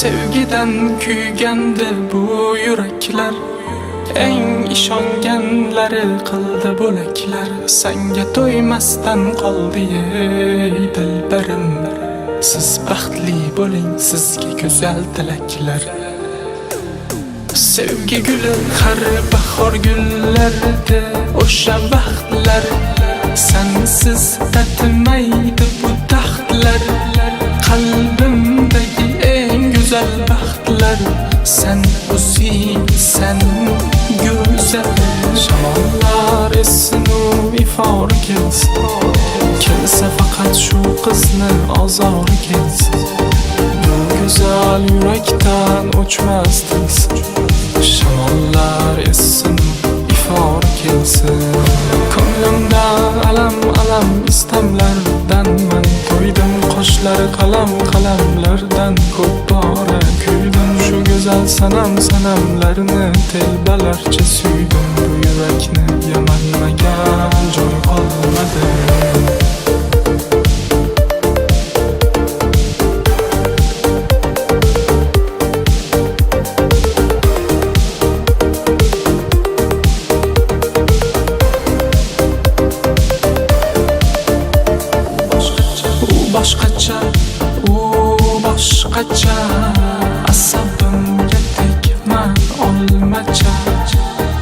Sevgiden kuygandi bu yuraklar, eng ishonganlari qildi bo'laklar. Senga to'ymasdan qoldi ey dilbarim. Siz baxtli bo'ling, sizga go'zal tilaklar. Sevgi guli har bahor gullarida o'sha vaqtlar, sensiz tatimaydi bu taxtlar. Qalbimdagi eng go'zal baxtlar, sen o'zing, sen go'zal. Shamollar essin u ifori kelsin, kelsa faqat shu qizni ozori kelsin. Bu go'zal yurakdan o'chmas tilsin. Shamollar essin, ifori kelsin. Ko'nglimdan alam istamlardan man to'ydim. Qoshlari qalamlardan ko'p bora kuydim. Shu go'zal sanamlarni telbalarcha suydim. Bu yurakni yamanmagan joy qolmadi. Boshqacha asabimga tegman olmacha.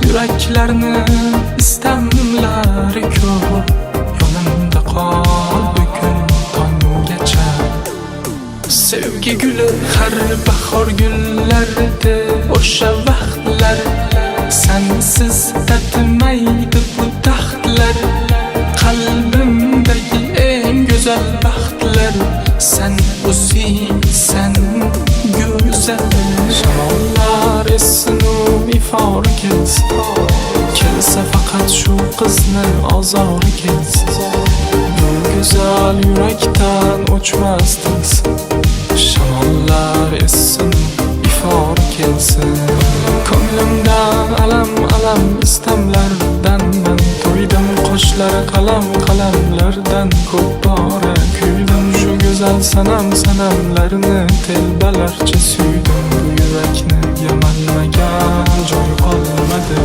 Yuraklarni istamlari ko'p, yonimda qol bugun tonggacha. Sevgi guli har bahor gullarida o'sha vaqtlar, sensiz tatimaydi bu taxtlar. Qalbimdagi eng go'zal baxtlar, sen o'zing, sen go'zal. Shamollar essin u ifori kelsin, kelsa faqat shu qizni ozori kelsin. Bu go'zal yurakdan o'chmas tilsin. Shamollar essin, ifori kelsin. Ko'nglimdan alam istamlardan man to'ydim. Qoshlari qalamlardan ko'p bora kuydim. Shu go'zal sanamlarni telbalarcha suydim. Bu yurakni yamanmagan joy qolmadi.